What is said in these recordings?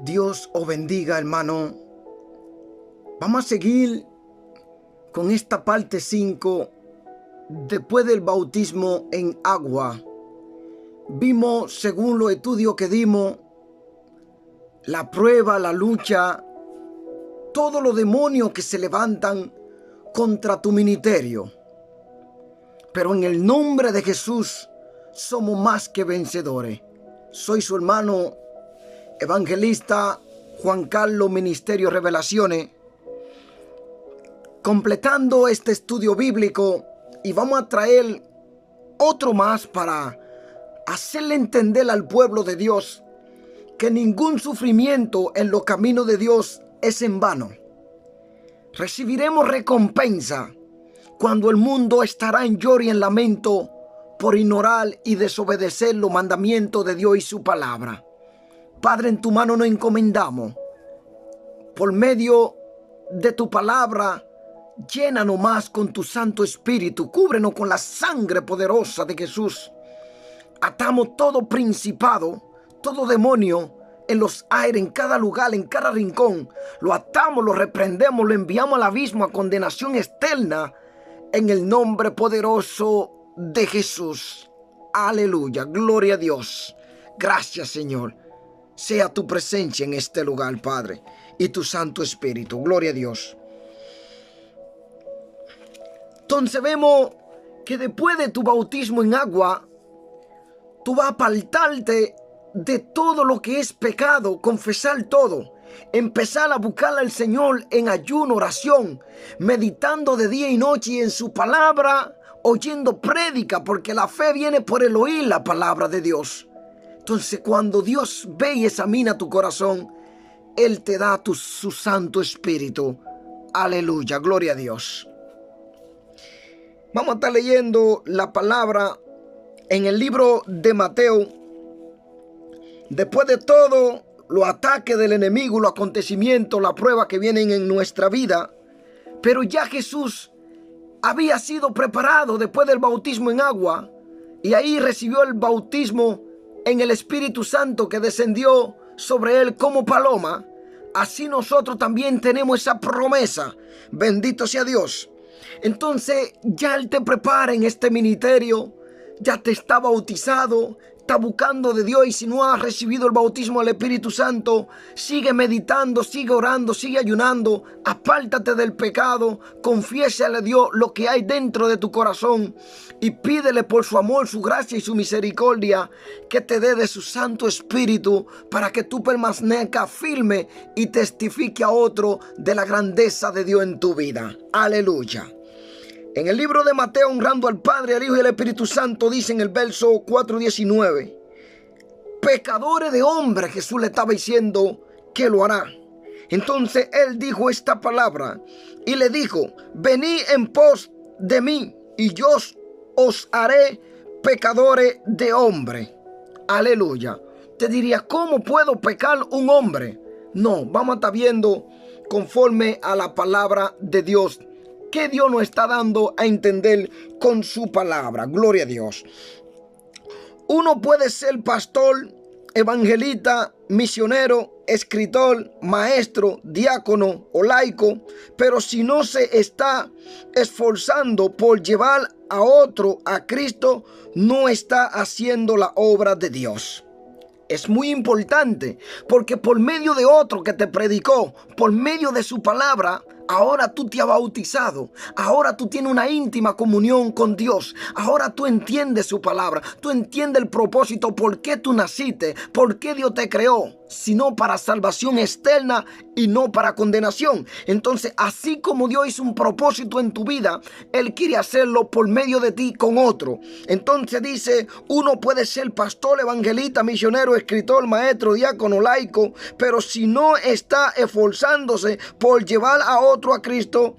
Dios os bendiga, hermano. Vamos a seguir con esta parte 5. Después del bautismo en agua, vimos, según los estudios que dimos, la prueba, la lucha, todos los demonios que se levantan contra tu ministerio. Pero en el nombre de Jesús somos más que vencedores. Soy su hermano evangelista Juan Carlos, Ministerio Revelaciones, completando este estudio bíblico, y vamos a traer otro más para hacerle entender al pueblo de Dios que ningún sufrimiento en los caminos de Dios es en vano. Recibiremos recompensa cuando el mundo estará en lloro y en lamento por ignorar y desobedecer los mandamientos de Dios y su palabra. Padre, en tu mano nos encomendamos. Por medio de tu palabra, llénanos más con tu Santo Espíritu. Cúbrenos con la sangre poderosa de Jesús. Atamos todo principado, todo demonio en los aires, en cada lugar, en cada rincón. Lo atamos, lo reprendemos, lo enviamos al abismo, a condenación externa, en el nombre poderoso de Jesús. Aleluya, gloria a Dios. Gracias, Señor. Sea tu presencia en este lugar, Padre, y tu Santo Espíritu. Gloria a Dios. Entonces vemos que después de tu bautismo en agua, tú vas a apartarte de todo lo que es pecado, confesar todo, empezar a buscar al Señor en ayuno, oración, meditando de día y noche en su palabra, oyendo prédica, porque la fe viene por el oír la palabra de Dios. Entonces, cuando Dios ve y examina tu corazón, Él te da su Santo Espíritu. Aleluya, gloria a Dios. Vamos a estar leyendo la palabra en el libro de Mateo. Después de todo, los ataques del enemigo, los acontecimientos, las pruebas que vienen en nuestra vida, pero ya Jesús había sido preparado después del bautismo en agua, y ahí recibió el bautismo en el Espíritu Santo que descendió sobre él como paloma. Así nosotros también tenemos esa promesa. Bendito sea Dios. Entonces ya Él te prepara en este ministerio, ya te está bautizado, está buscando de Dios, y si no has recibido el bautismo del Espíritu Santo, sigue meditando, sigue orando, sigue ayunando, apártate del pecado, confiésale a Dios lo que hay dentro de tu corazón y pídele por su amor, su gracia y su misericordia que te dé de su Santo Espíritu para que tú permanezcas firme y testifique a otro de la grandeza de Dios en tu vida. Aleluya. En el libro de Mateo, honrando al Padre, al Hijo y al Espíritu Santo, dice en el verso 4:19, pecadores de hombres, Jesús le estaba diciendo que lo hará. Entonces Él dijo esta palabra y le dijo, venid en pos de mí y yo os haré pecadores de hombres. Aleluya. Te diría, ¿cómo puedo pecar un hombre? No, vamos a estar viendo conforme a la palabra de Dios, que Dios nos está dando a entender con su palabra. Gloria a Dios. Uno puede ser pastor, evangelista, misionero, escritor, maestro, diácono o laico, pero si no se está esforzando por llevar a otro a Cristo, no está haciendo la obra de Dios. Es muy importante, porque por medio de otro que te predicó, por medio de su palabra, ahora tú te has bautizado. Ahora tú tienes una íntima comunión con Dios. Ahora tú entiendes su palabra. Tú entiendes el propósito, por qué tú naciste, por qué Dios te creó, sino para salvación externa y no para condenación. Entonces, así como Dios hizo un propósito en tu vida, Él quiere hacerlo por medio de ti con otro. Entonces dice, uno puede ser pastor, evangelista, misionero, escritor, maestro, diácono, laico, pero si no está esforzándose por llevar a otro a Cristo,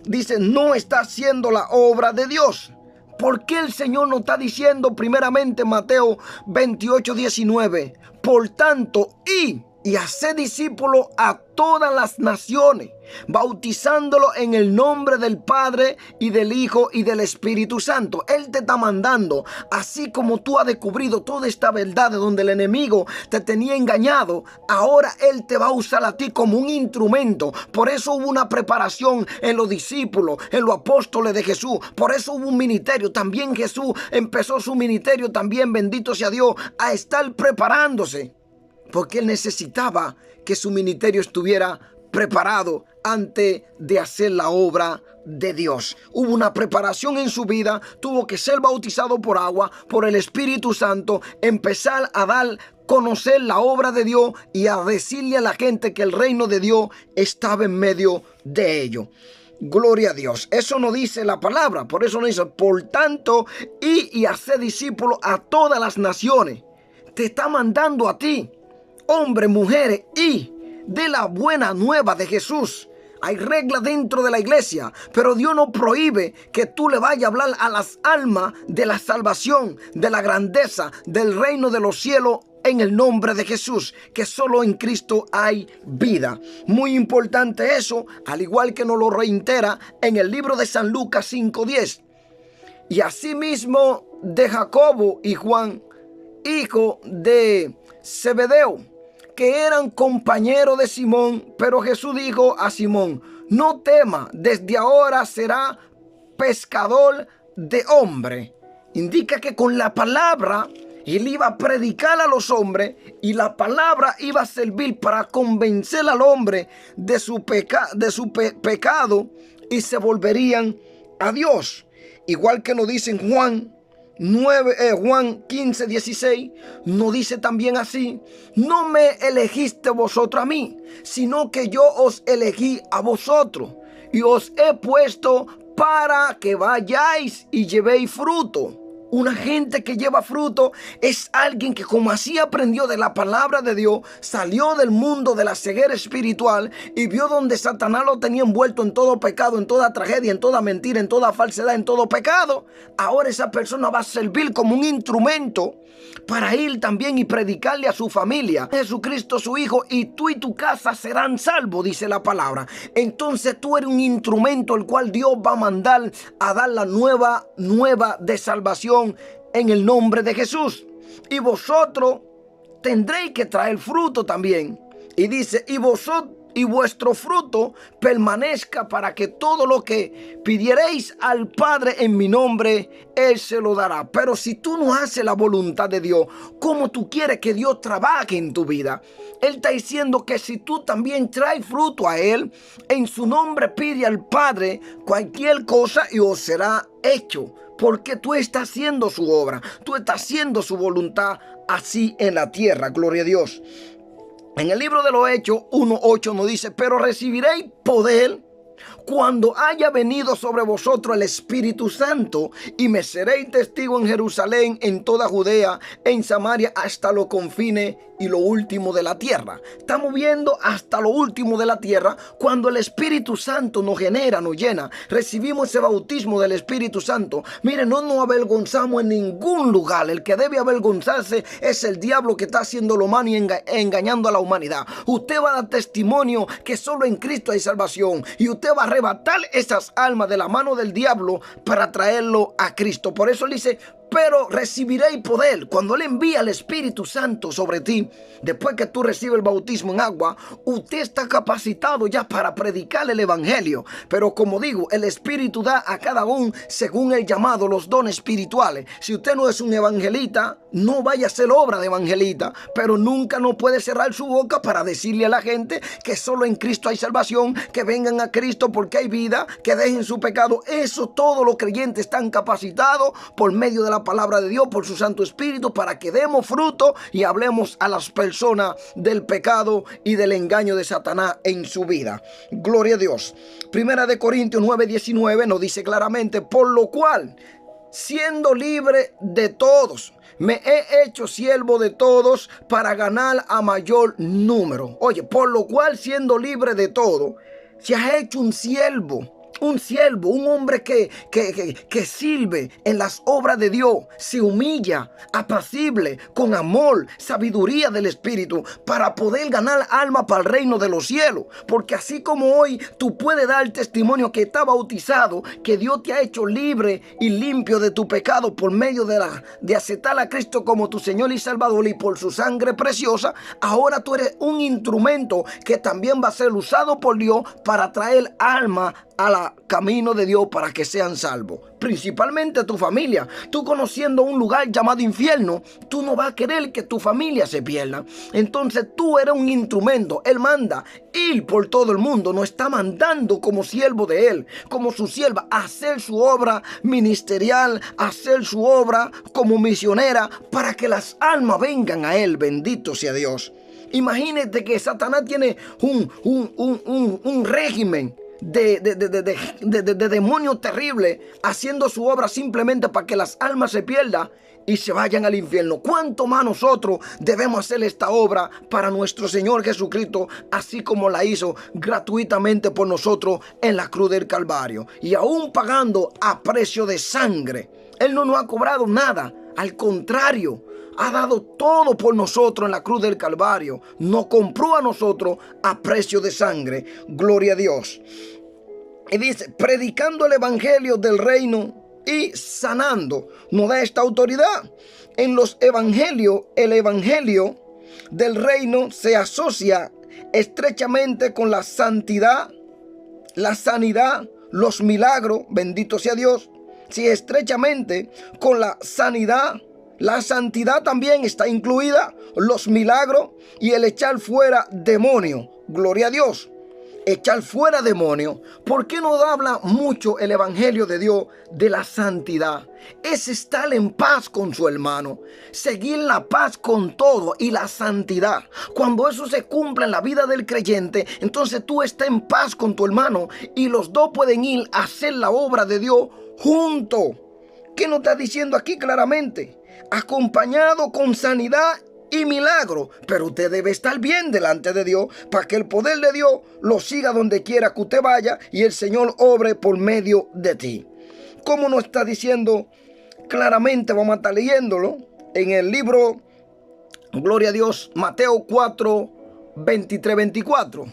dice, no está haciendo la obra de Dios. ¿Por qué el Señor nos está diciendo primeramente en Mateo 28:19? Por tanto, y haced discípulos a todas las naciones, bautizándolo en el nombre del Padre y del Hijo y del Espíritu Santo. Él te está mandando, así como tú has descubrido toda esta verdad de donde el enemigo te tenía engañado, ahora Él te va a usar a ti como un instrumento. Por eso hubo una preparación en los discípulos, en los apóstoles de Jesús. Por eso hubo un ministerio. También Jesús empezó su ministerio, también, bendito sea Dios, a estar preparándose, porque Él necesitaba que su ministerio estuviera preparado antes de hacer la obra de Dios. Hubo una preparación en su vida, tuvo que ser bautizado por agua, por el Espíritu Santo, empezar a dar conocer la obra de Dios y a decirle a la gente que el reino de Dios estaba en medio de ellos. Gloria a Dios. Eso no dice la palabra. Por eso no dice, por tanto, y hacer discípulos a todas las naciones. Te está mandando a ti, hombres, mujeres, y de la buena nueva de Jesús. Hay reglas dentro de la iglesia, pero Dios no prohíbe que tú le vayas a hablar a las almas de la salvación, de la grandeza, del reino de los cielos, en el nombre de Jesús, que solo en Cristo hay vida. Muy importante eso, al igual que nos lo reitera en el libro de San Lucas 5:10. Y asimismo de Jacobo y Juan, hijo de Zebedeo, que eran compañeros de Simón. Pero Jesús dijo a Simón: no tema, desde ahora será pescador de hombre. Indica que con la palabra Él iba a predicar a los hombres, y la palabra iba a servir para convencer al hombre de su pecado, y se volverían a Dios. Igual que nos dice en Juan 15:16, nos dice también así: no me elegiste vosotros a mí, sino que yo os elegí a vosotros, y os he puesto para que vayáis y llevéis fruto. Una gente que lleva fruto es alguien que, como así aprendió de la palabra de Dios, salió del mundo de la ceguera espiritual y vio donde Satanás lo tenía envuelto en todo pecado, en toda tragedia, en toda mentira, en toda falsedad, en todo pecado. Ahora esa persona va a servir como un instrumento para ir también y predicarle a su familia: Jesucristo su Hijo, y tú y tu casa serán salvos, dice la palabra. Entonces tú eres un instrumento el cual Dios va a mandar a dar la nueva de salvación en el nombre de Jesús. Y vosotros tendréis que traer fruto también. Y dice: y vuestro fruto permanezca, para que todo lo que pidiereis al Padre en mi nombre, Él se lo dará. Pero si tú no haces la voluntad de Dios, ¿cómo tú quieres que Dios trabaje en tu vida? Él está diciendo que si tú también traes fruto a Él, en su nombre pide al Padre cualquier cosa y os será hecho. Porque tú estás haciendo su obra, tú estás haciendo su voluntad así en la tierra. Gloria a Dios. En el libro de los Hechos 1:8 nos dice: pero recibiréis poder cuando haya venido sobre vosotros el Espíritu Santo, y me seréis testigo en Jerusalén, en toda Judea, en Samaria, hasta los confines y lo último de la tierra. Estamos viendo hasta lo último de la tierra. Cuando el Espíritu Santo nos genera, nos llena, recibimos ese bautismo del Espíritu Santo. Miren, no nos avergonzamos en ningún lugar. El que debe avergonzarse es el diablo, que está haciendo lo malo y engañando a la humanidad. Usted va a dar testimonio que solo en Cristo hay salvación, y usted va a arrebatar esas almas de la mano del diablo para traerlo a Cristo. Por eso él dice: pero recibiréis poder. Cuando Él envía el Espíritu Santo sobre ti, después que tú recibes el bautismo en agua, usted está capacitado ya para predicar el Evangelio. Pero como digo, el Espíritu da a cada uno según el llamado, los dones espirituales. Si usted no es un evangelista, no vaya a hacer obra de evangelista, pero nunca no puede cerrar su boca para decirle a la gente que solo en Cristo hay salvación, que vengan a Cristo porque hay vida, que dejen su pecado. Eso todos los creyentes están capacitados por medio de la palabra de Dios, por su Santo Espíritu, para que demos fruto y hablemos a las personas del pecado y del engaño de Satanás en su vida. Gloria a Dios. Primera de Corintios 9:19 nos dice claramente: por lo cual, siendo libre de todos, me he hecho siervo de todos para ganar a mayor número. Oye, por lo cual, siendo libre de todo, se ha hecho un siervo. Un siervo, un hombre que sirve en las obras de Dios, se humilla, apacible, con amor, sabiduría del Espíritu, para poder ganar alma para el reino de los cielos. Porque así como hoy tú puedes dar testimonio que está bautizado, que Dios te ha hecho libre y limpio de tu pecado por medio de aceptar a Cristo como tu Señor y Salvador y por su sangre preciosa, ahora tú eres un instrumento que también va a ser usado por Dios para traer alma al camino de Dios para que sean salvos. Principalmente tu familia. Tú conociendo un lugar llamado infierno, tú no vas a querer que tu familia se pierda. Entonces tú eres un instrumento. Él manda ir por todo el mundo. Nos está mandando como siervo de Él, como su sierva, a hacer su obra ministerial, a hacer su obra como misionera para que las almas vengan a Él. Bendito sea Dios. Imagínate que Satanás tiene un régimen de demonios terribles haciendo su obra simplemente para que las almas se pierdan y se vayan al infierno. ¿Cuánto más nosotros debemos hacer esta obra para nuestro Señor Jesucristo, así como la hizo gratuitamente por nosotros en la cruz del Calvario? Y aún pagando a precio de sangre. Él no nos ha cobrado nada, al contrario, ha dado todo por nosotros en la cruz del Calvario. Nos compró a nosotros a precio de sangre. Gloria a Dios. Y dice, predicando el evangelio del reino y sanando. Nos da esta autoridad. En los evangelios, el evangelio del reino se asocia estrechamente con la santidad, la sanidad, los milagros. Bendito sea Dios. Sí, estrechamente con la sanidad. La santidad también está incluida, los milagros y el echar fuera demonios. Gloria a Dios. Echar fuera demonios. ¿Por qué no habla mucho el evangelio de Dios de la santidad? Es estar en paz con su hermano. Seguir la paz con todo y la santidad. Cuando eso se cumple en la vida del creyente, entonces tú estás en paz con tu hermano y los dos pueden ir a hacer la obra de Dios juntos. ¿Qué nos está diciendo aquí claramente? Acompañado con sanidad y milagro, pero usted debe estar bien delante de Dios para que el poder de Dios lo siga donde quiera que usted vaya y el Señor obre por medio de ti. ¿Cómo nos está diciendo claramente? Vamos a estar leyéndolo en el libro, gloria a Dios, Mateo 4, 23, 24.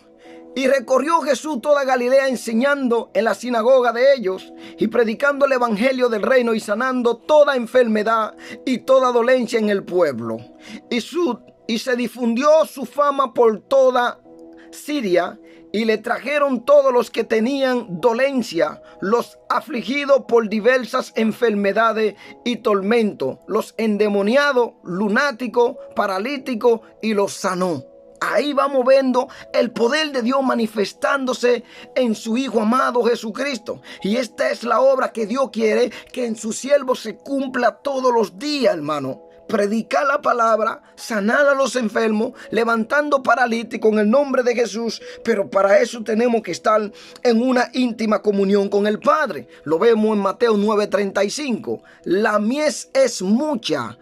Y recorrió Jesús toda Galilea enseñando en la sinagoga de ellos y predicando el evangelio del reino y sanando toda enfermedad y toda dolencia en el pueblo. Y se difundió su fama por toda Siria y le trajeron todos los que tenían dolencia, los afligidos por diversas enfermedades y tormentos, los endemoniados, lunáticos, paralíticos y los sanó. Ahí vamos viendo el poder de Dios manifestándose en su Hijo amado Jesucristo. Y esta es la obra que Dios quiere que en su siervo se cumpla todos los días, hermano. Predicar la palabra, sanar a los enfermos, levantando paralíticos en el nombre de Jesús. Pero para eso tenemos que estar en una íntima comunión con el Padre. Lo vemos en Mateo 9:35. La mies es mucha.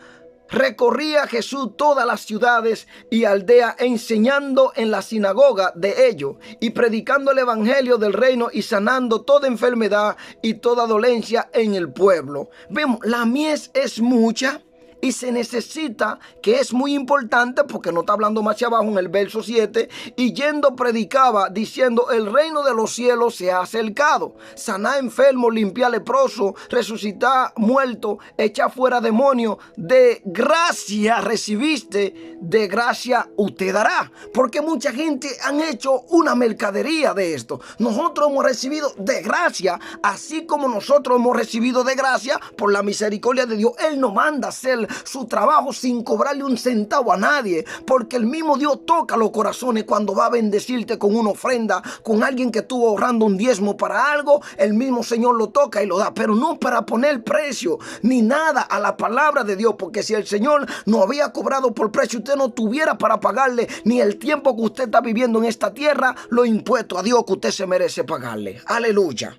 Recorría Jesús todas las ciudades y aldeas, enseñando en la sinagoga de ellos y predicando el evangelio del reino y sanando toda enfermedad y toda dolencia en el pueblo. Vemos, la mies es mucha. Y se necesita, que es muy importante, porque no está hablando más abajo en el verso 7, y yendo predicaba diciendo, el reino de los cielos se ha acercado. Sanar enfermo, limpiar leproso, resucitar muerto, echar fuera demonios. De gracia recibiste, de gracia usted dará. Porque mucha gente han hecho una mercadería de esto. Nosotros hemos recibido de gracia, así como nosotros hemos recibido de gracia por la misericordia de Dios. Él nos manda a hacer su trabajo sin cobrarle un centavo a nadie, porque el mismo Dios toca los corazones cuando va a bendecirte con una ofrenda, con alguien que estuvo ahorrando un diezmo para algo. El mismo Señor lo toca y lo da, pero no para poner precio ni nada a la palabra de Dios, porque si el Señor no había cobrado por precio, usted no tuviera para pagarle ni el tiempo que usted está viviendo en esta tierra, los impuestos a Dios que usted se merece pagarle. Aleluya.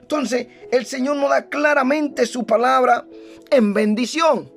Entonces el Señor nos da claramente su palabra en bendición.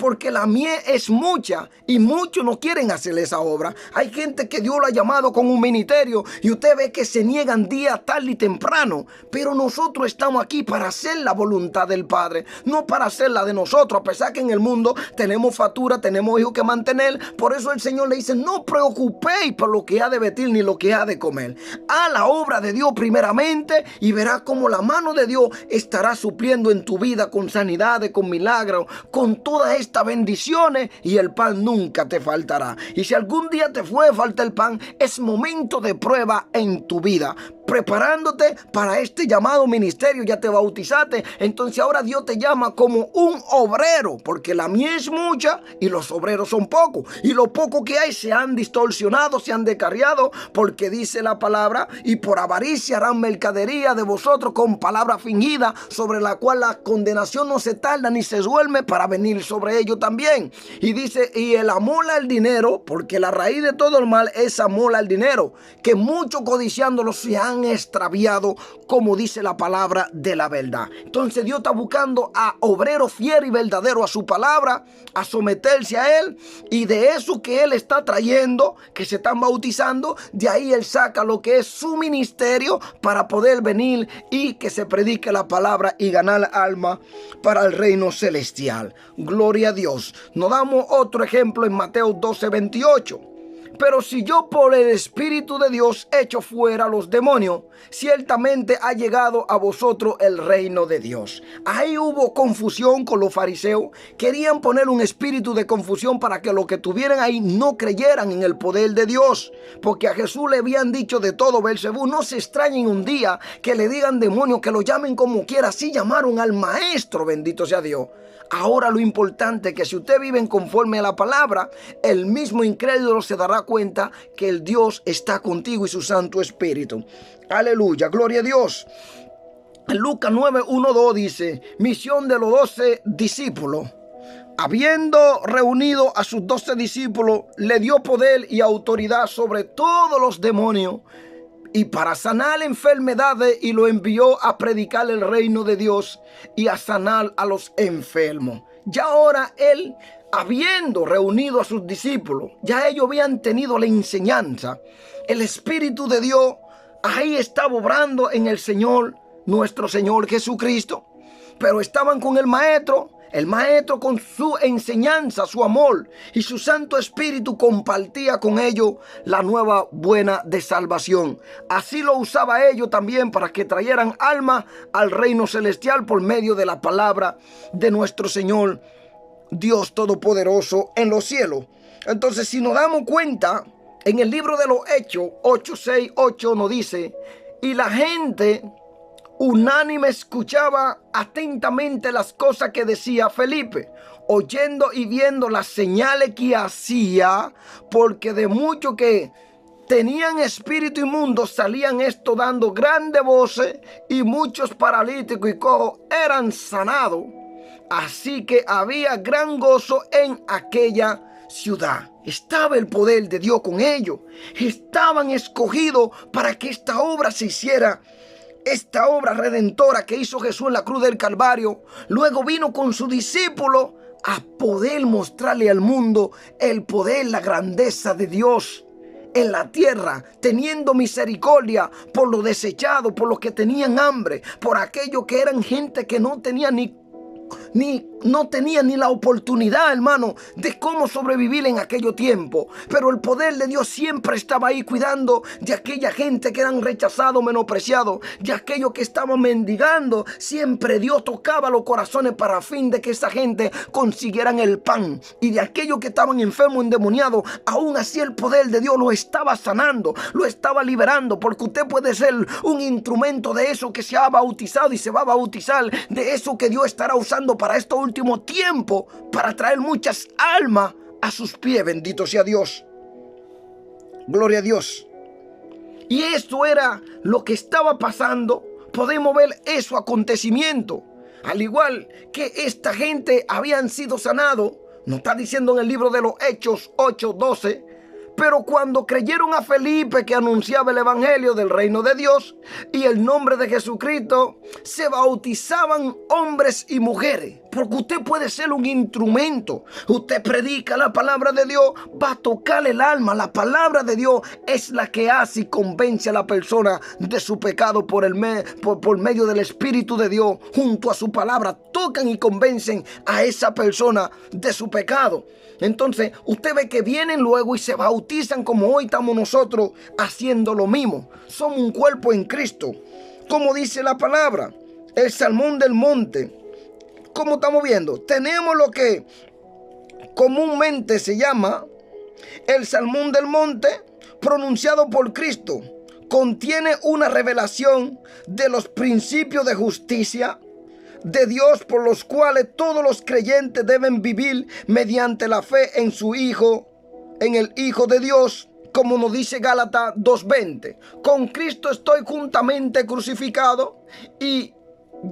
porque la mies es mucha y muchos no quieren hacer esa obra. Hay gente que Dios lo ha llamado con un ministerio y usted ve que se niegan día, tarde y temprano. Pero nosotros estamos aquí para hacer la voluntad del Padre, no para hacer la de nosotros. A pesar que en el mundo tenemos factura, tenemos hijos que mantener. Por eso el Señor le dice: no preocupéis por lo que ha de vestir ni lo que ha de comer. A la obra de Dios primeramente y verás cómo la mano de Dios estará supliendo en tu vida con sanidades, con milagros, con todas estas bendiciones, y el pan nunca te faltará. Y si algún día te fue falta el pan, es momento de prueba en tu vida, preparándote para este llamado ministerio. Ya te bautizaste, entonces ahora Dios te llama como un obrero, porque la mies es mucha y los obreros son pocos, y lo poco que hay se han distorsionado, se han descarriado, porque dice la palabra: y por avaricia harán mercadería de vosotros con palabra fingida, sobre la cual la condenación no se tarda ni se duerme para venir sobre ellos también. Y dice: y el amor al dinero, porque la raíz de todo el mal es amor al dinero, que muchos codiciándolo se han extraviado, como dice la palabra de la verdad. Entonces Dios está buscando a obreros fieles y verdaderos a su palabra, a someterse a Él, y de eso que Él está trayendo, que se están bautizando, de ahí Él saca lo que es su ministerio para poder venir y que se predique la palabra y ganar alma para el reino celestial. Gloria a Dios. Nos damos otro ejemplo en Mateo 12:28. Pero si yo por el Espíritu de Dios echo fuera los demonios, ciertamente ha llegado a vosotros el reino de Dios. Ahí hubo confusión con los fariseos. Querían poner un espíritu de confusión para que los que tuvieran ahí no creyeran en el poder de Dios. Porque a Jesús le habían dicho de todo, Belcebú. No se extrañen un día que le digan demonio, que lo llamen como quiera. Así llamaron al maestro, bendito sea Dios. Ahora lo importante es que si usted vive conforme a la palabra, el mismo incrédulo se dará cuenta que el Dios está contigo y su Santo Espíritu. Aleluya, gloria a Dios. Lucas 9:1-2 dice: misión de los 12 discípulos. Habiendo reunido a sus 12 discípulos, le dio poder y autoridad sobre todos los demonios y para sanar enfermedades, y lo envió a predicar el reino de Dios y a sanar a los enfermos. Ya ahora Él, habiendo reunido a sus discípulos, ya ellos habían tenido la enseñanza. El Espíritu de Dios ahí estaba obrando en el Señor, nuestro Señor Jesucristo. Pero estaban con el Maestro con su enseñanza, su amor, y su Santo Espíritu compartía con ellos la nueva buena de salvación. Así lo usaba ellos también para que trajeran alma al reino celestial por medio de la palabra de nuestro Señor Dios Todopoderoso en los cielos. Entonces, si nos damos cuenta, en el libro de los Hechos 8:6-8 nos dice: y la gente unánime escuchaba atentamente las cosas que decía Felipe, oyendo y viendo las señales que hacía, porque de muchos que tenían espíritu inmundo salían esto dando grandes voces, y muchos paralíticos y cojos eran sanados. Así que había gran gozo en aquella ciudad. Estaba el poder de Dios con ellos. Estaban escogidos para que esta obra se hiciera. Esta obra redentora que hizo Jesús en la cruz del Calvario, luego vino con su discípulo a poder mostrarle al mundo el poder, la grandeza de Dios en la tierra, teniendo misericordia por los desechados, por los que tenían hambre, por aquellos que eran gente que no tenía no tenía ni la oportunidad, hermano, de cómo sobrevivir en aquellos tiempos. Pero el poder de Dios siempre estaba ahí cuidando de aquella gente que eran rechazados, menospreciados, de aquellos que estaban mendigando. Siempre Dios tocaba los corazones para fin de que esa gente consiguieran el pan. Y de aquellos que estaban enfermos, endemoniados, aún así el poder de Dios lo estaba sanando, lo estaba liberando, porque usted puede ser un instrumento de eso que se ha bautizado y se va a bautizar, de eso que Dios estará usando para este último tiempo, para traer muchas almas a sus pies. Bendito sea Dios. Gloria a Dios. Y esto era lo que estaba pasando. Podemos ver eso acontecimiento. Al igual que esta gente habían sido sanados, nos está diciendo en el libro de los Hechos 8:12. Pero cuando creyeron a Felipe, que anunciaba el evangelio del reino de Dios y el nombre de Jesucristo, se bautizaban hombres y mujeres. porque usted puede ser un instrumento. Usted predica la palabra de Dios, va a tocar el alma. La palabra de Dios es la que hace y convence a la persona de su pecado por medio del Espíritu de Dios. Junto a su palabra tocan y convencen a esa persona de su pecado. Entonces usted ve que vienen luego y se bautizan, como hoy estamos nosotros haciendo lo mismo. Somos un cuerpo en Cristo, como dice la palabra. El sermón del monte, como estamos viendo, tenemos lo que comúnmente se llama el sermón del monte, pronunciado por Cristo. Contiene una revelación de los principios de justicia de Dios, por los cuales todos los creyentes deben vivir mediante la fe en su Hijo, en el Hijo de Dios, como nos dice Gálatas 2:20. Con Cristo estoy juntamente crucificado, y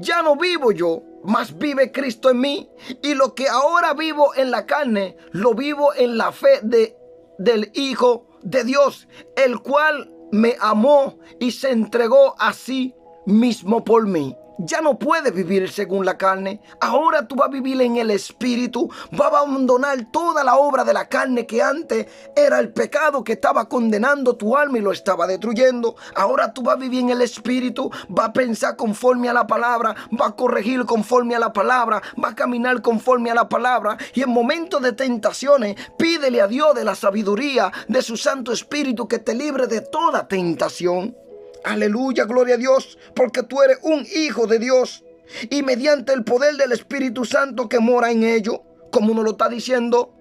ya no vivo yo, mas vive Cristo en mí. Y lo que ahora vivo en la carne, lo vivo en la fe del Hijo de Dios, el cual me amó y se entregó a sí mismo por mí. Ya no puedes vivir según la carne. Ahora tú vas a vivir en el Espíritu. Vas a abandonar toda la obra de la carne, que antes era el pecado que estaba condenando tu alma y lo estaba destruyendo. Ahora tú vas a vivir en el Espíritu. Vas a pensar conforme a la palabra. Vas a corregir conforme a la palabra. Vas a caminar conforme a la palabra. Y en momentos de tentaciones, pídele a Dios de la sabiduría de su Santo Espíritu, que te libre de toda tentación. Aleluya, gloria a Dios, porque tú eres un hijo de Dios, y mediante el poder del Espíritu Santo que mora en ellos, como nos lo está diciendo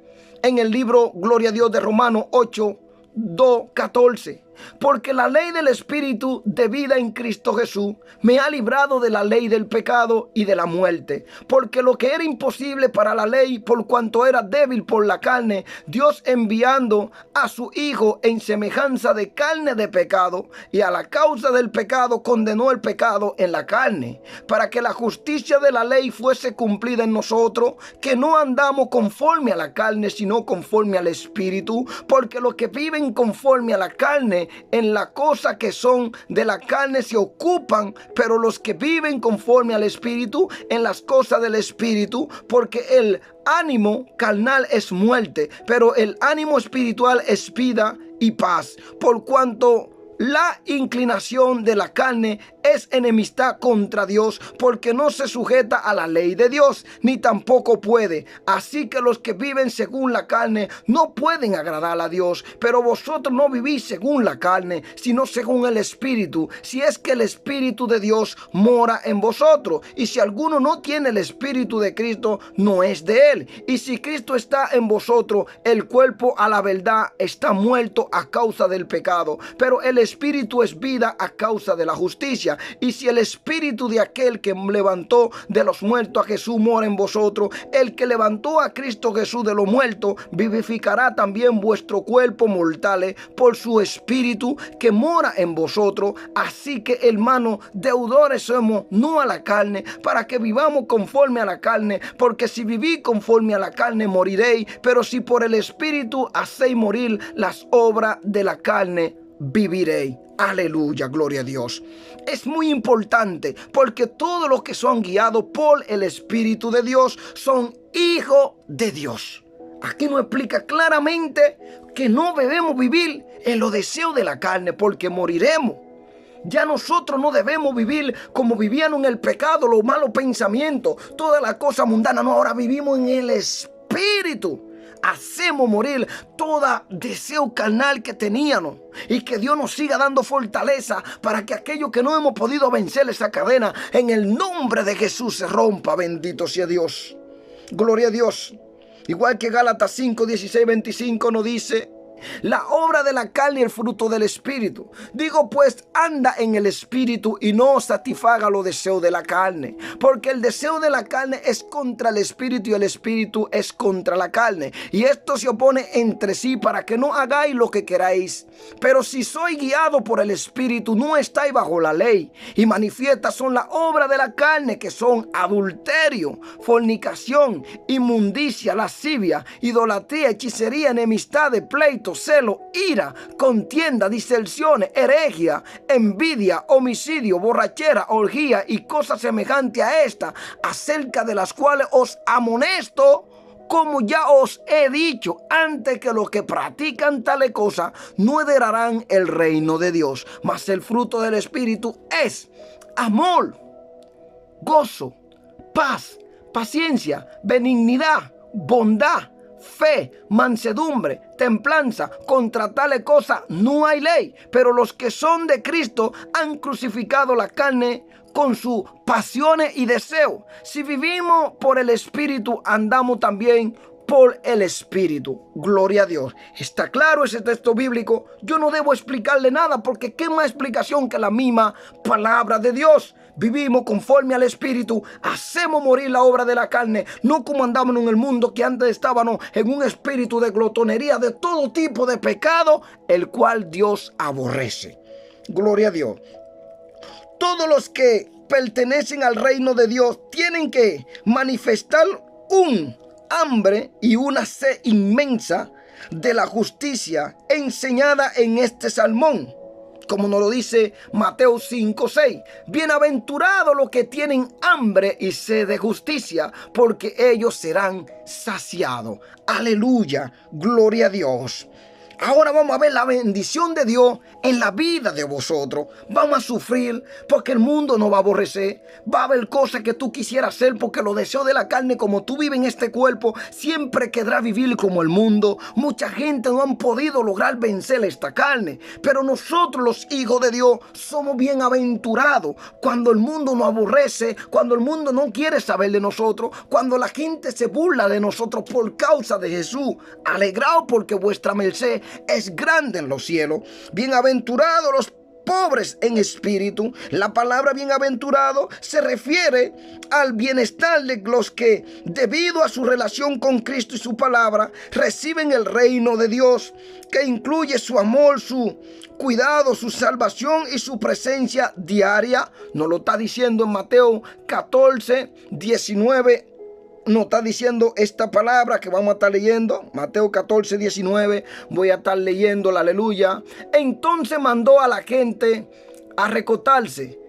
en el libro, gloria a Dios, de Romanos 8:14. Porque la ley del Espíritu de vida en Cristo Jesús me ha librado de la ley del pecado y de la muerte. Porque lo que era imposible para la ley, por cuanto era débil por la carne, Dios, enviando a su Hijo en semejanza de carne de pecado, y a la causa del pecado condenó el pecado en la carne, para que la justicia de la ley fuese cumplida en nosotros, que no andamos conforme a la carne, sino conforme al Espíritu. Porque los que viven conforme a la carne, en las cosas que son de la carne se ocupan, pero los que viven conforme al Espíritu, en las cosas del Espíritu. Porque el ánimo carnal es muerte, pero el ánimo espiritual es vida y paz. Por cuanto la inclinación de la carne es enemistad contra Dios, porque no se sujeta a la ley de Dios, ni tampoco puede. Así que los que viven según la carne no pueden agradar a Dios. Pero vosotros no vivís según la carne, sino según el Espíritu, si es que el Espíritu de Dios mora en vosotros. Y si alguno no tiene el Espíritu de Cristo, no es de él. Y si Cristo está en vosotros, el cuerpo a la verdad está muerto a causa del pecado, pero el Espíritu es vida a causa de la justicia. Y si el Espíritu de aquel que levantó de los muertos a Jesús mora en vosotros, el que levantó a Cristo Jesús de los muertos vivificará también vuestro cuerpo mortales por su Espíritu que mora en vosotros. Así que, hermanos, deudores somos no a la carne, para que vivamos conforme a la carne. Porque si vivís conforme a la carne, moriréis. Pero si por el Espíritu hacéis morir las obras de la carne, viviréis. Aleluya, gloria a Dios. Es muy importante, porque todos los que son guiados por el Espíritu de Dios son hijos de Dios. Aquí nos explica claramente que no debemos vivir en los deseos de la carne, porque moriremos. Ya nosotros no debemos vivir como vivían en el pecado, los malos pensamientos, toda la cosa mundana. No, ahora vivimos en el Espíritu. Hacemos morir todo deseo carnal que teníamos, y que Dios nos siga dando fortaleza para que aquello que no hemos podido vencer, esa cadena, en el nombre de Jesús se rompa. Bendito sea Dios. Gloria a Dios. Igual que Gálatas 5, 16, 25 nos dice: la obra de la carne y el fruto del Espíritu. Digo pues, anda en el Espíritu y no satisfaga los deseos de la carne. Porque el deseo de la carne es contra el Espíritu y el Espíritu es contra la carne. Y esto se opone entre sí para que no hagáis lo que queráis. Pero si sois guiado por el Espíritu, no estáis bajo la ley. Y manifiestas son las obras de la carne, que son adulterio, fornicación, inmundicia, lascivia, idolatría, hechicería, enemistad, pleito, pleito, celo, ira, contienda, disensiones, herejía, envidia, homicidio, borrachera, orgía y cosas semejantes a esta, acerca de las cuales os amonesto, como ya os he dicho antes, que los que practican tales cosas no heredarán el reino de Dios. Mas el fruto del Espíritu es amor, gozo, paz, paciencia, benignidad, bondad, fe, mansedumbre, templanza. Contra tales cosas no hay ley. Pero los que son de Cristo han crucificado la carne con sus pasiones y deseos. Si vivimos por el Espíritu, andamos también por el Espíritu. Gloria a Dios. Está claro ese texto bíblico. Yo no debo explicarle nada, porque qué más explicación que la misma palabra de Dios. Vivimos conforme al Espíritu, hacemos morir la obra de la carne, no como andábamos en el mundo, que antes estábamos en un espíritu de glotonería, de todo tipo de pecado, el cual Dios aborrece. Gloria a Dios. Todos los que pertenecen al reino de Dios tienen que manifestar un hambre y una sed inmensa de la justicia enseñada en este salmón, como nos lo dice Mateo 5:6. Bienaventurados los que tienen hambre y sed de justicia, porque ellos serán saciados. Aleluya, gloria a Dios. Ahora vamos a ver la bendición de Dios en la vida de vosotros. Vamos a sufrir porque el mundo nos va a aborrecer. Va a haber cosas que tú quisieras hacer porque los deseos de la carne, como tú vives en este cuerpo, siempre querrá vivir como el mundo. Mucha gente no han podido lograr vencer esta carne. Pero nosotros, los hijos de Dios, somos bienaventurados cuando el mundo nos aborrece, cuando el mundo no quiere saber de nosotros, cuando la gente se burla de nosotros por causa de Jesús. Alegraos porque vuestra merced es grande en los cielos. Bienaventurados los pobres en espíritu. La palabra bienaventurado se refiere al bienestar de los que, debido a su relación con Cristo y su palabra, reciben el reino de Dios, que incluye su amor, su cuidado, su salvación y su presencia diaria. Nos lo está diciendo en Mateo 14:19. Nos está diciendo esta palabra que vamos a estar leyendo. Mateo 14:19. Voy a estar leyendo, aleluya. Entonces mandó a la gente a recostarse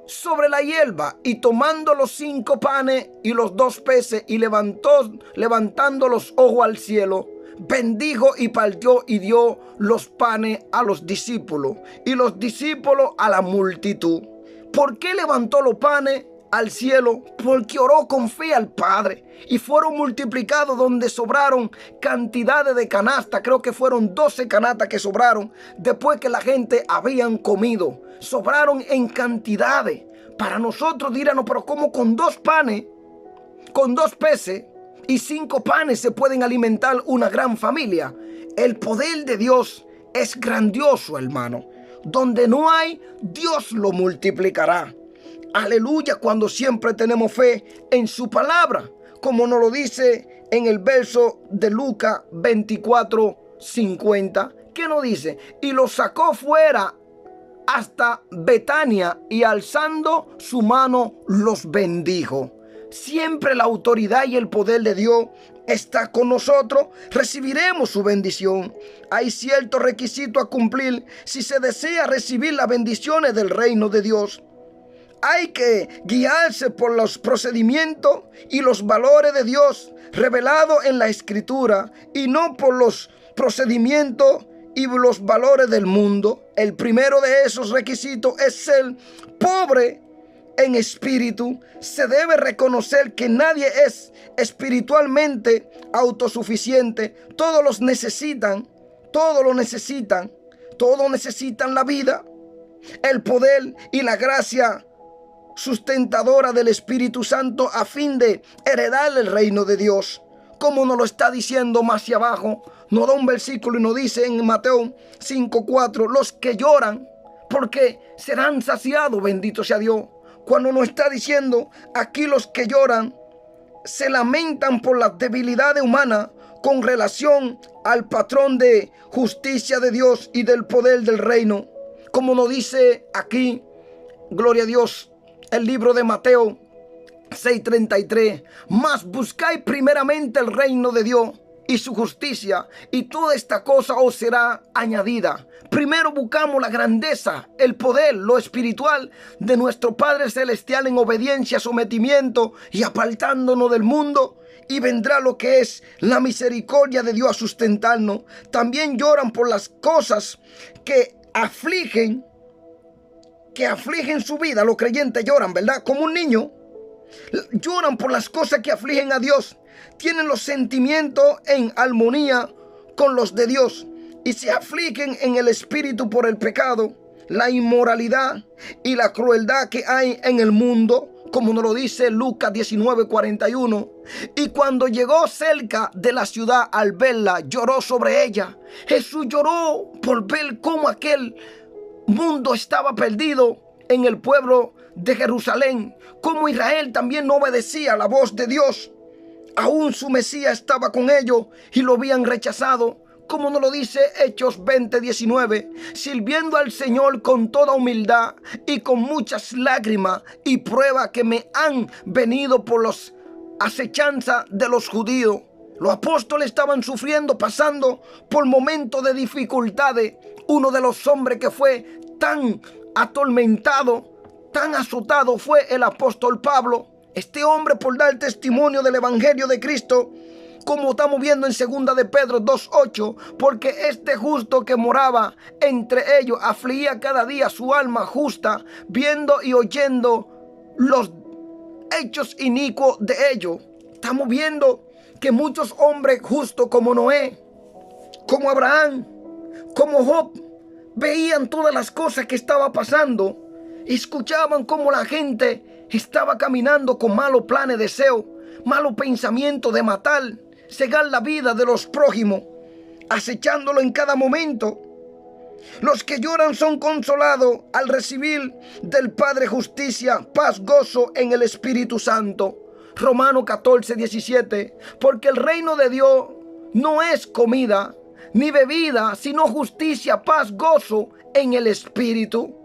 sobre la hierba, y tomando los 5 panes y los 2 peces, y levantando los ojos al cielo, bendijo y partió y dio los panes a los discípulos y los discípulos a la multitud. ¿Por qué levantó los panes al cielo? Porque oró con fe al Padre, y fueron multiplicados donde sobraron cantidades de canastas. Creo que fueron 12 canastas que sobraron después que la gente habían comido. Sobraron en cantidades. Para nosotros dirán, pero ¿cómo con 2 panes, con 2 peces y 5 panes se pueden alimentar una gran familia? El poder de Dios es grandioso, hermano. Donde no hay, Dios lo multiplicará. Aleluya, cuando siempre tenemos fe en su palabra, como nos lo dice en el verso de Lucas 24:50. ¿Qué nos dice? Y los sacó fuera hasta Betania, y alzando su mano los bendijo. Siempre la autoridad y el poder de Dios está con nosotros. Recibiremos su bendición. Hay ciertos requisitos a cumplir si se desea recibir las bendiciones del reino de Dios. Hay que guiarse por los procedimientos y los valores de Dios revelados en la Escritura, y no por los procedimientos y los valores del mundo. El primero de esos requisitos es ser pobre en espíritu. Se debe reconocer que nadie es espiritualmente autosuficiente. Todos necesitan la vida, el poder y la gracia sustentadora del Espíritu Santo, a fin de heredar el reino de Dios. Como nos lo está diciendo más hacia abajo, nos da un versículo y nos dice en Mateo 5:4, los que lloran porque serán saciados. Bendito sea Dios. Cuando nos está diciendo aquí, los que lloran se lamentan por las debilidades humanas con relación al patrón de justicia de Dios y del poder del reino. Como nos dice aquí, gloria a Dios, el libro de Mateo 6:33, mas buscáis primeramente el reino de Dios y su justicia, y toda esta cosa os será añadida. Primero buscamos la grandeza, el poder, lo espiritual de nuestro Padre Celestial en obediencia, sometimiento y apartándonos del mundo. Y vendrá lo que es la misericordia de Dios a sustentarnos. También lloran por las cosas que afligen su vida. Los creyentes lloran, ¿verdad? Como un niño. Lloran por las cosas que afligen a Dios. Tienen los sentimientos en armonía con los de Dios y se afligen en el espíritu por el pecado, la inmoralidad y la crueldad que hay en el mundo, como nos lo dice Lucas 19:41. Y cuando llegó cerca de la ciudad, al verla, lloró sobre ella. Jesús lloró por ver cómo aquel mundo estaba perdido en el pueblo de Jerusalén, como Israel también no obedecía la voz de Dios. Aún su Mesías estaba con ellos y lo habían rechazado, como nos lo dice Hechos 20:19, sirviendo al Señor con toda humildad y con muchas lágrimas y pruebas que me han venido por las acechanzas de los judíos. Los apóstoles estaban sufriendo, pasando por momentos de dificultades. Uno de los hombres que fue tan atormentado, tan azotado, fue el apóstol Pablo. Este hombre, por dar testimonio del evangelio de Cristo, como estamos viendo en 2 de Pedro 2:8, porque este justo que moraba entre ellos afligía cada día su alma justa, viendo y oyendo los hechos inicuos de ellos. Estamos viendo que muchos hombres justos como Noé, como Abraham, como Job, veían todas las cosas que estaba pasando, escuchaban cómo la gente estaba caminando con malos planes, deseos, malos pensamientos de matar, cegar la vida de los prójimos, acechándolo en cada momento. Los que lloran son consolados al recibir del Padre justicia, paz, gozo en el Espíritu Santo. Romanos 14:17, porque el reino de Dios no es comida ni bebida, sino justicia, paz, gozo en el Espíritu.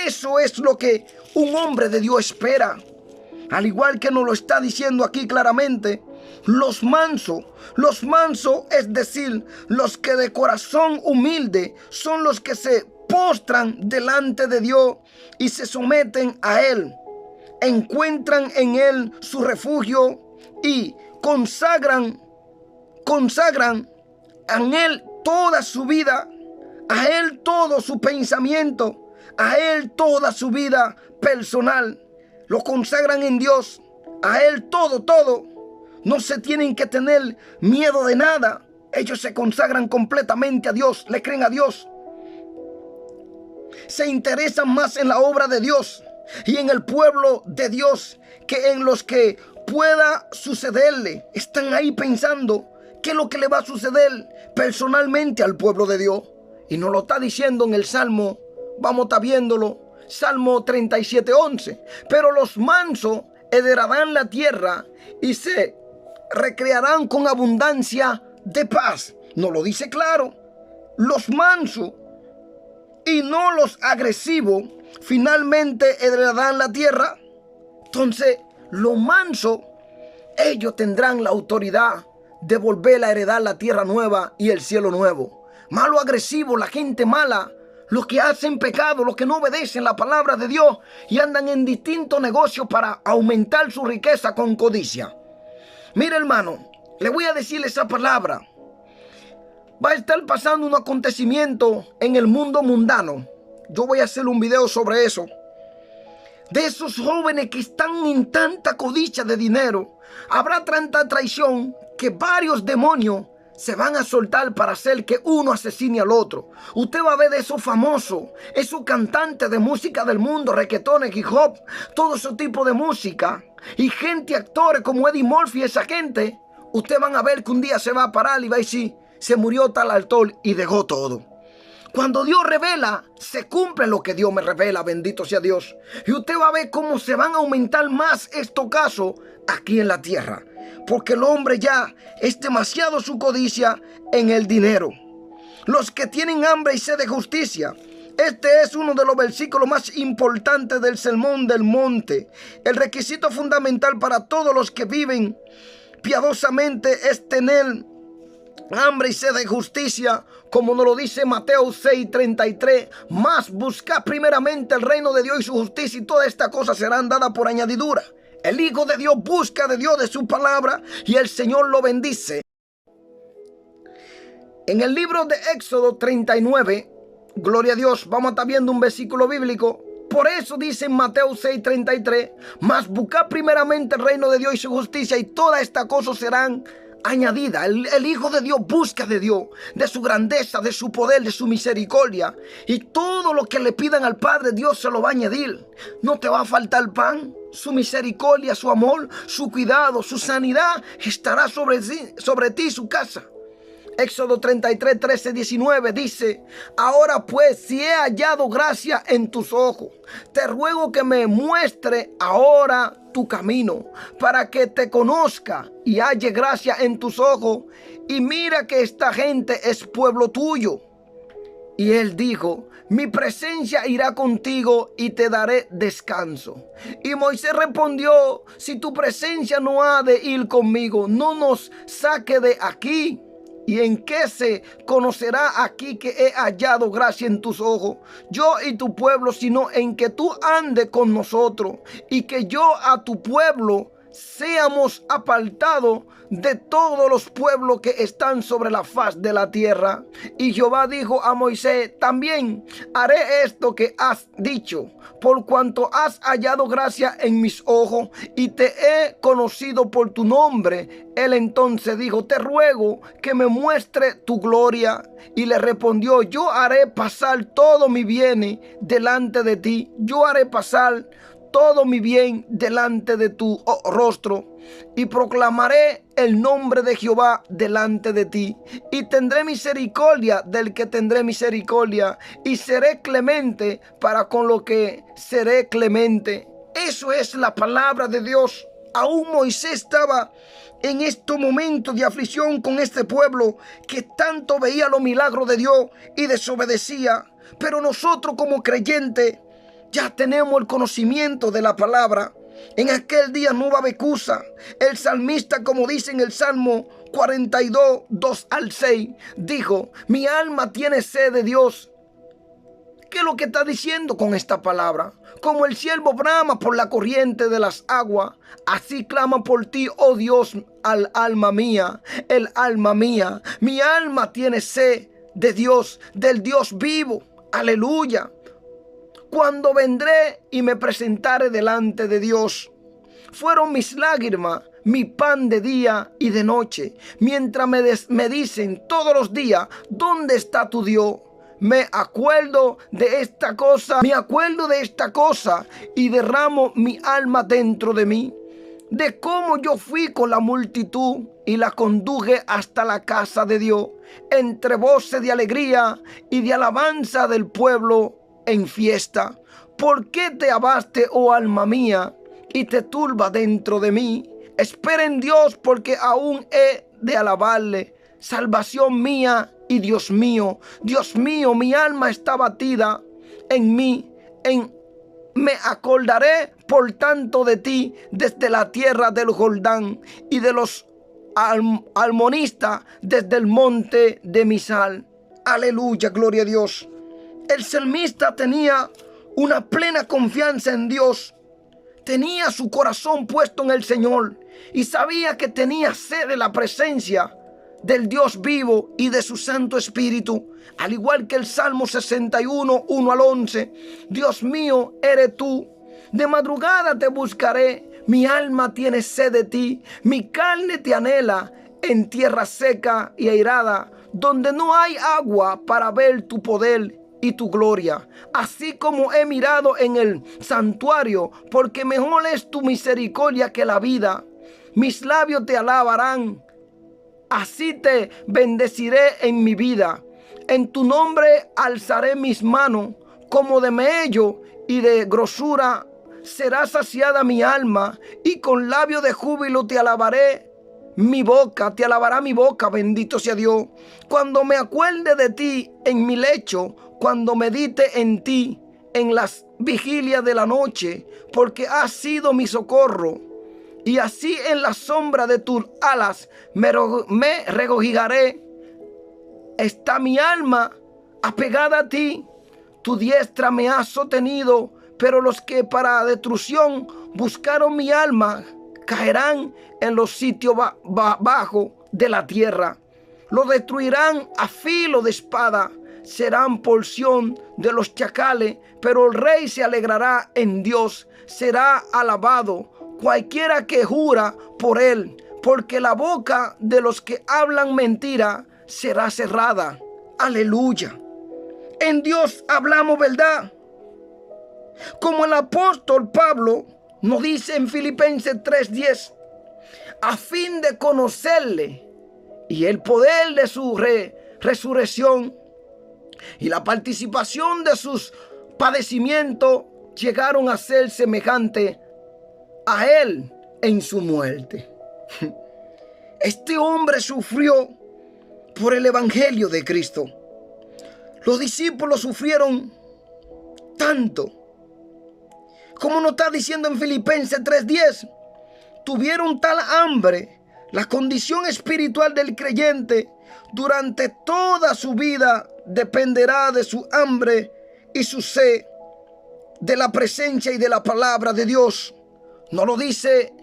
Eso es lo que un hombre de Dios espera. Al igual que nos lo está diciendo aquí claramente, los mansos, es decir, los que de corazón humilde, son los que se postran delante de Dios y se someten a Él. Encuentran en Él su refugio y consagran a Él toda su vida, a Él todo su pensamiento, a Él toda su vida personal. Lo consagran en Dios, a Él todo. No se tienen que tener miedo de nada. Ellos se consagran completamente a Dios, le creen a Dios. Se interesan más en la obra de Dios y en el pueblo de Dios que en los que pueda sucederle. Están ahí pensando qué es lo que le va a suceder personalmente al pueblo de Dios. Y nos lo está diciendo en el Salmo, vamos a estar viéndolo, Salmo 37:11. Pero los mansos heredarán la tierra y se recrearán con abundancia de paz. Nos lo dice claro. Los mansos y no los agresivos finalmente heredarán la tierra. Entonces, los mansos, ellos tendrán la autoridad de volver a heredar la tierra nueva y el cielo nuevo. Malo, agresivo, la gente mala, los que hacen pecado, los que no obedecen la palabra de Dios y andan en distintos negocios para aumentar su riqueza con codicia. Mire, hermano, le voy a decir esa palabra. Va a estar pasando un acontecimiento en el mundo mundano. Yo voy a hacer un video sobre eso. De esos jóvenes que están en tanta codicia de dinero, habrá tanta traición que varios demonios se van a soltar para hacer que uno asesine al otro. Usted va a ver de esos famosos, esos cantantes de música del mundo, reggaetones, hip hop, todo ese tipo de música, y gente, actores como Eddie Murphy, esa gente, usted van a ver que un día se va a parar y va a decir, se murió tal actor y dejó todo. Cuando Dios revela, se cumple lo que Dios me revela, bendito sea Dios. Y usted va a ver cómo se van a aumentar más estos casos aquí en la tierra. Porque el hombre ya es demasiado su codicia en el dinero. Los que tienen hambre y sed de justicia. Este es uno de los versículos más importantes del Sermón del Monte. El requisito fundamental para todos los que viven piadosamente es tener hambre y sed de justicia, como nos lo dice Mateo 6:33. Mas buscad primeramente el reino de Dios y su justicia, y todas estas cosas serán dadas por añadidura. El Hijo de Dios busca de Dios, de su palabra, y el Señor lo bendice. En el libro de Éxodo 39, gloria a Dios, vamos a estar viendo un versículo bíblico. Por eso dice en Mateo 6:33, mas buscad primeramente el reino de Dios y su justicia, y todas estas cosas serán añadidas. El Hijo de Dios busca de Dios, de su grandeza, de su poder, de su misericordia, y todo lo que le pidan al Padre, Dios se lo va a añadir. No te va a faltar pan. Su misericordia, su amor, su cuidado, su sanidad estará sobre ti y su casa. Éxodo 33, 13, 19 dice: ahora pues, si he hallado gracia en tus ojos, te ruego que me muestre ahora tu camino, para que te conozca y halle gracia en tus ojos, y mira que esta gente es pueblo tuyo. Y él dijo: mi presencia irá contigo y te daré descanso. Y Moisés respondió: si tu presencia no ha de ir conmigo, no nos saque de aquí. ¿Y en qué se conocerá aquí que he hallado gracia en tus ojos, yo y tu pueblo, sino en que tú andes con nosotros, y que yo a tu pueblo seamos apartados de todos los pueblos que están sobre la faz de la tierra? Y Jehová dijo a Moisés: también haré esto que has dicho, por cuanto has hallado gracia en mis ojos y te he conocido por tu nombre. Él entonces dijo: te ruego que me muestre tu gloria. Y le respondió: yo haré pasar todo mi bien delante de ti. Yo haré pasar todo mi bien delante de tu rostro, y proclamaré el nombre de Jehová delante de ti, y tendré misericordia del que tendré misericordia, y seré clemente para con lo que seré clemente. Eso es la palabra de Dios. Aún Moisés estaba en este momento de aflicción con este pueblo que tanto veía los milagros de Dios y desobedecía. Pero nosotros, como creyentes, ya tenemos el conocimiento de la palabra. En aquel día no hubo excusa. El salmista, como dice en el Salmo 42, 2 al 6, dijo: mi alma tiene sed de Dios. ¿Qué es lo que está diciendo con esta palabra? Como el siervo brama por la corriente de las aguas, así clama por ti, oh Dios, al alma mía. El alma mía, mi alma tiene sed de Dios, del Dios vivo. Aleluya. Cuando vendré y me presentaré delante de Dios, fueron mis lágrimas mi pan de día y de noche, mientras me dicen todos los días: ¿dónde está tu Dios? Me acuerdo de esta cosa, y derramo mi alma dentro de mí, de cómo yo fui con la multitud y la conduje hasta la casa de Dios, entre voces de alegría y de alabanza del pueblo en fiesta. ¿Por qué te abaste, oh alma mía, y te turba dentro de mí? Espera en Dios, porque aún he de alabarle, salvación mía y Dios mío. Dios mío, mi alma está batida en mí. Me acordaré por tanto de ti desde la tierra del Jordán, y de los almonistas desde el monte de Misal. Aleluya, gloria a Dios. El salmista tenía una plena confianza en Dios. Tenía su corazón puesto en el Señor y sabía que tenía sed de la presencia del Dios vivo y de su Santo Espíritu. Al igual que el Salmo 61, 1 al 11. Dios mío, eres tú. De madrugada te buscaré. Mi alma tiene sed de ti. Mi carne te anhela en tierra seca y airada, donde no hay agua, para ver tu poder y tu gloria. Así como he mirado en el santuario, porque mejor es tu misericordia que la vida. Mis labios te alabarán. Así te bendeciré en mi vida. En tu nombre alzaré mis manos, como de mello y de grosura será saciada mi alma, y con labio de júbilo te alabaré. Mi boca, te alabará mi boca, bendito sea Dios. Cuando me acuerde de ti en mi lecho, cuando medite en ti en las vigilias de la noche, porque has sido mi socorro. Y así en la sombra de tus alas me regocijaré. está mi alma apegada a ti. Tu diestra me ha sostenido, pero los que para destrucción buscaron mi alma caerán en los sitios bajos de la tierra. Lo destruirán a filo de espada, serán porción de los chacales, pero el rey se alegrará en Dios, será alabado cualquiera que jura por él, porque la boca de los que hablan mentira será cerrada. Aleluya. En Dios hablamos verdad. Como el apóstol Pablo nos dice en Filipenses 3:10, a fin de conocerle y el poder de su resurrección y la participación de sus padecimientos, llegaron a ser semejante a él en su muerte. Este hombre sufrió por el evangelio de Cristo. Los discípulos sufrieron tanto. Como nos está diciendo en Filipenses 3:10, tuvieron tal hambre. La condición espiritual del creyente durante toda su vida dependerá de su hambre y su sed de la presencia y de la palabra de Dios. Nos lo dice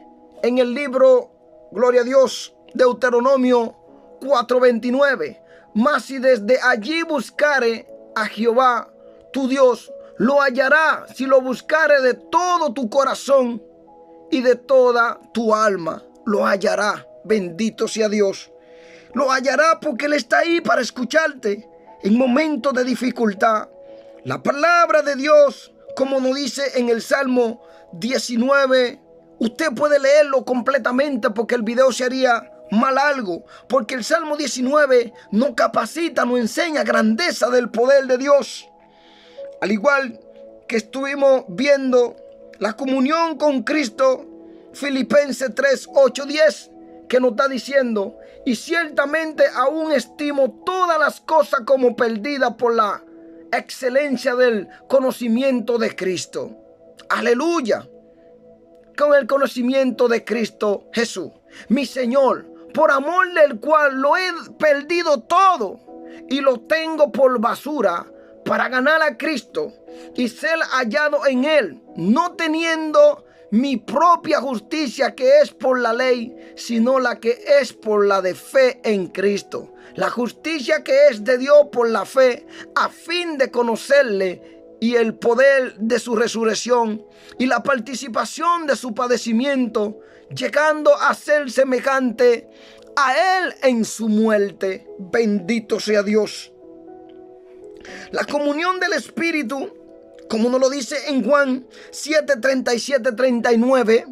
en el libro, gloria a Dios, Deuteronomio 4:29. Mas si desde allí buscare a Jehová tu Dios, lo hallará si lo buscare de todo tu corazón y de toda tu alma. Lo hallará. Bendito sea Dios. Lo hallará porque Él está ahí para escucharte en momentos de dificultad. La palabra de Dios, como nos dice en el Salmo 19, usted puede leerlo completamente porque el video se haría mal algo, porque el Salmo 19 nos capacita, nos enseña grandeza del poder de Dios. Al igual que estuvimos viendo la comunión con Cristo, Filipenses 3:8-10, que nos está diciendo, y ciertamente aún estimo todas las cosas como perdidas por la excelencia del conocimiento de Cristo. Aleluya. Con el conocimiento de Cristo Jesús, mi Señor, por amor del cual lo he perdido todo y lo tengo por basura para ganar a Cristo y ser hallado en Él, no teniendo mi propia justicia que es por la ley, sino la que es por la de fe en Cristo. La justicia que es de Dios por la fe, a fin de conocerle y el poder de su resurrección y la participación de su padecimiento, llegando a ser semejante a Él en su muerte. Bendito sea Dios. La comunión del Espíritu, como nos lo dice en Juan 7:37-39,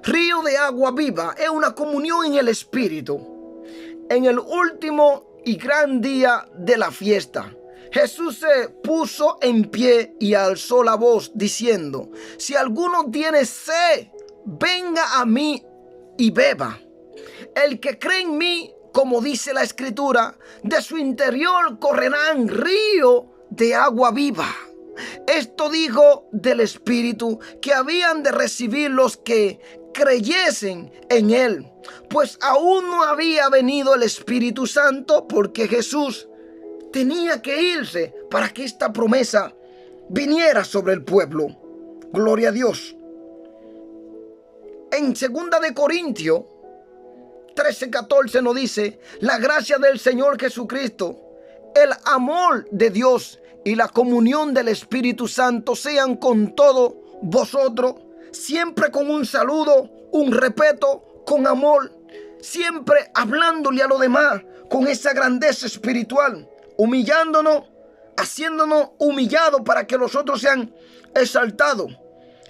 río de agua viva, es una comunión en el Espíritu. En el último y gran día de la fiesta, Jesús se puso en pie y alzó la voz diciendo, si alguno tiene sed, venga a mí y beba. El que cree en mí, como dice la Escritura, de su interior correrán ríos de agua viva. Esto dijo del Espíritu que habían de recibir los que creyesen en Él, pues aún no había venido el Espíritu Santo, porque Jesús tenía que irse para que esta promesa viniera sobre el pueblo. Gloria a Dios. En 2 de Corintios 13:14 nos dice, la gracia del Señor Jesucristo, el amor de Dios y la comunión del Espíritu Santo sean con todos vosotros, siempre con un saludo, un respeto, con amor, siempre hablándole a los demás con esa grandeza espiritual, humillándonos, haciéndonos humillados para que los otros sean exaltados.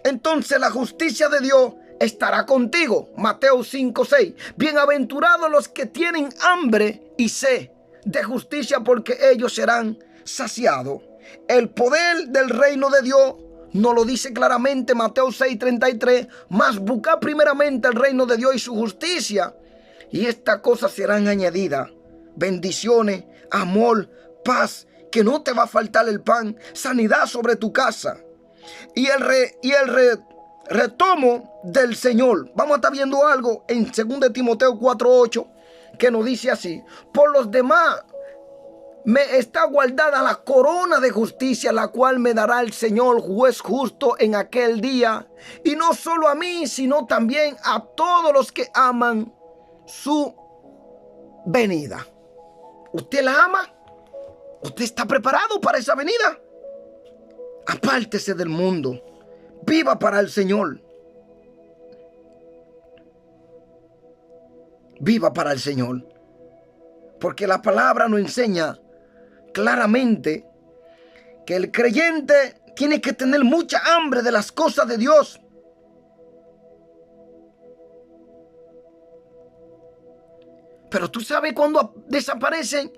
Entonces la justicia de Dios estará contigo. Mateo 5:6. Bienaventurados los que tienen hambre y sed de justicia, porque ellos serán saciados. El poder del reino de Dios nos lo dice claramente Mateo 6:33. Mas buscad primeramente el reino de Dios y su justicia, y estas cosas serán añadidas. Bendiciones, amor, paz, que no te va a faltar el pan, sanidad sobre tu casa. Y el retomo del Señor. Vamos a estar viendo algo en 2 Timoteo 4:8 que nos dice así: por los demás, me está guardada la corona de justicia, la cual me dará el Señor juez justo en aquel día. Y no solo a mí, sino también a todos los que aman su venida. ¿Usted la ama? ¿Usted está preparado para esa venida? Apártese del mundo. Viva para el Señor. Viva para el Señor. Porque la palabra nos enseña claramente que el creyente tiene que tener mucha hambre de las cosas de Dios. Pero tú sabes cuando desaparecen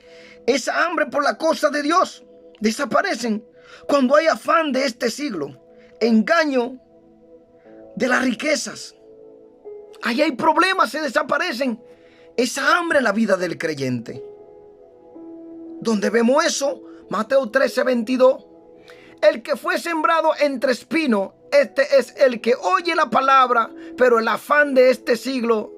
esa hambre por la cosa de Dios. Desaparecen cuando hay afán de este siglo, engaño de las riquezas. Ahí hay problemas, se desaparecen esa hambre en la vida del creyente. Donde vemos eso, Mateo 13:22. El que fue sembrado entre espinos, este es el que oye la palabra, pero el afán de este siglo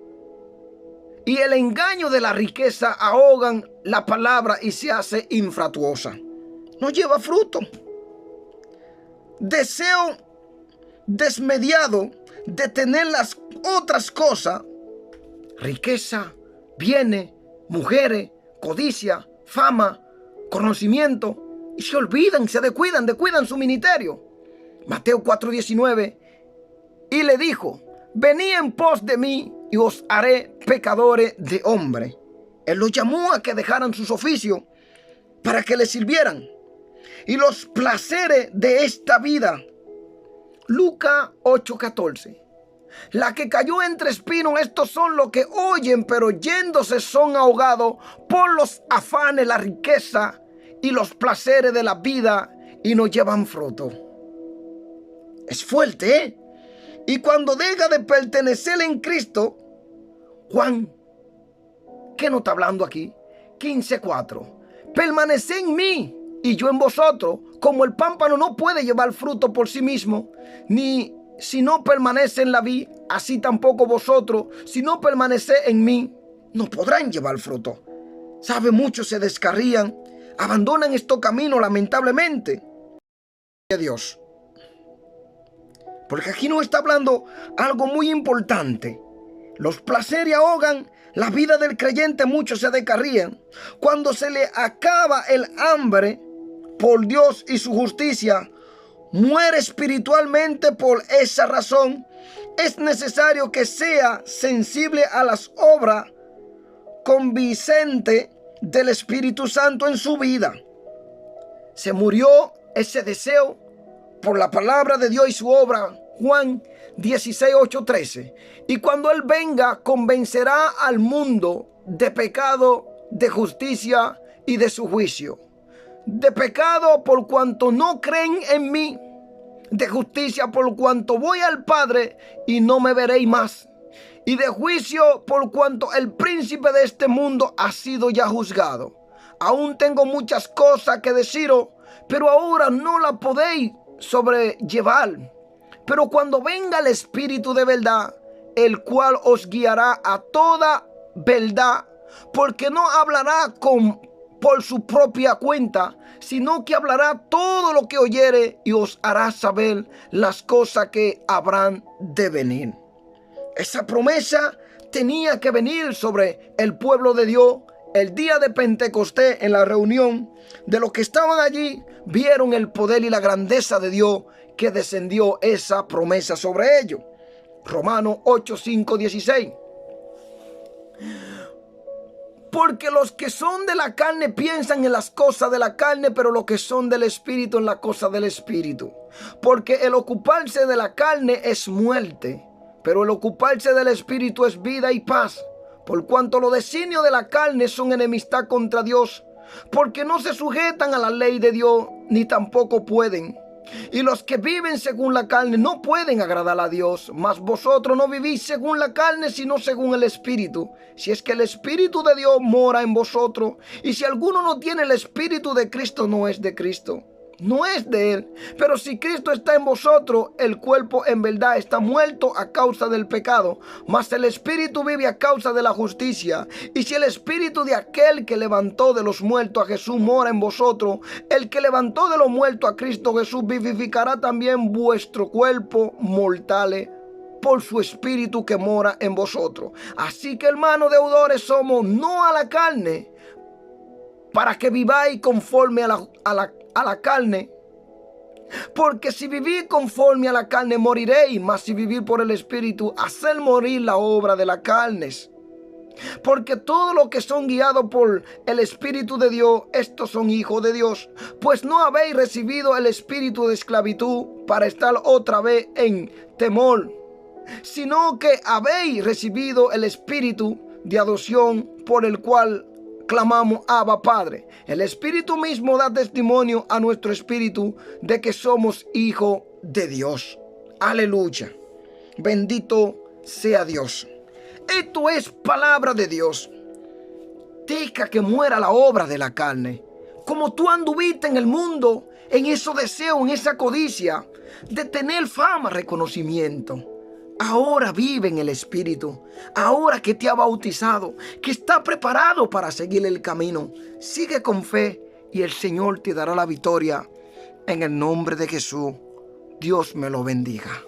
y el engaño de la riqueza ahogan la palabra y se hace infructuosa. No lleva fruto. Deseo desmediado de tener las otras cosas, riqueza, bienes, mujeres, codicia, fama, conocimiento, y se olvidan, se descuidan su ministerio. Mateo 4:19, y le dijo: venid en pos de mí y os haré pecadores de hombre. Él los llamó a que dejaran sus oficios para que le sirvieran y los placeres de esta vida. Lucas 8:14. La que cayó entre espinos, estos son los que oyen, pero yéndose son ahogados por los afanes, la riqueza y los placeres de la vida, y no llevan fruto. Es fuerte, ¿eh? Y cuando deja de pertenecer en Cristo, Juan, ¿qué nos está hablando aquí? 15:4. Permaneced en mí y yo en vosotros, como el pámpano no puede llevar fruto por sí mismo, ni si no permanece en la vid, así tampoco vosotros, si no permanecéis en mí, no podrán llevar fruto. ¿Sabe? Muchos se descarrían, abandonan estos caminos lamentablemente. Dios. Porque aquí nos está hablando algo muy importante. Los placeres ahogan la vida del creyente, muchos se descarrían. Cuando se le acaba el hambre por Dios y su justicia, muere espiritualmente. Por esa razón es necesario que sea sensible a las obras convincentes del Espíritu Santo en su vida. Se murió ese deseo por la palabra de Dios y su obra. Juan 16:8-13. Y cuando Él venga, convencerá al mundo de pecado, de justicia y de su juicio. De pecado por cuanto no creen en mí. De justicia por cuanto voy al Padre y no me veréis más. Y de juicio por cuanto el príncipe de este mundo ha sido ya juzgado. Aún tengo muchas cosas que deciros, pero ahora no las podéis sobrellevar. Pero cuando venga el Espíritu de verdad, el cual os guiará a toda verdad, porque no hablará por su propia cuenta, sino que hablará todo lo que oyere y os hará saber las cosas que habrán de venir. Esa promesa tenía que venir sobre el pueblo de Dios. El día de Pentecostés, en la reunión de los que estaban allí, vieron el poder y la grandeza de Dios, que descendió esa promesa sobre ellos. Romanos 8:5-16. Porque los que son de la carne piensan en las cosas de la carne, pero los que son del Espíritu en las cosas del Espíritu. Porque el ocuparse de la carne es muerte, pero el ocuparse del Espíritu es vida y paz. Por cuanto los designios de la carne son enemistad contra Dios, porque no se sujetan a la ley de Dios, ni tampoco pueden. Y los que viven según la carne no pueden agradar a Dios. Mas vosotros no vivís según la carne, sino según el Espíritu. Si es que el Espíritu de Dios mora en vosotros. Y si alguno no tiene el Espíritu de Cristo, no es de Cristo. no es de él. Pero si Cristo está en vosotros, el cuerpo en verdad está muerto a causa del pecado, mas el espíritu vive a causa de la justicia. Y si el espíritu de aquel que levantó de los muertos a Jesús mora en vosotros, el que levantó de los muertos a Cristo Jesús vivificará también vuestro cuerpo mortales por su espíritu que mora en vosotros. Así que, hermanos, deudores somos, no a la carne, para que viváis conforme a la carne. Porque si vivís conforme a la carne, moriréis. Mas si vivís por el espíritu, hacer morir la obra de las carnes. Porque todos los que son guiados por el Espíritu de Dios, estos son hijos de Dios. Pues no habéis recibido el espíritu de esclavitud para estar otra vez en temor, sino que habéis recibido el espíritu de adopción, por el cual clamamos Abba Padre. El Espíritu mismo da testimonio a nuestro espíritu de que somos hijos de Dios. Aleluya. Bendito sea Dios. Esto es palabra de Dios. Deja que muera la obra de la carne. Como tú anduviste en el mundo, en esos deseos, en esa codicia de tener fama, reconocimiento. Ahora vive en el Espíritu. Ahora que te ha bautizado, que está preparado para seguir el camino. Sigue con fe y el Señor te dará la victoria. En el nombre de Jesús, Dios me lo bendiga.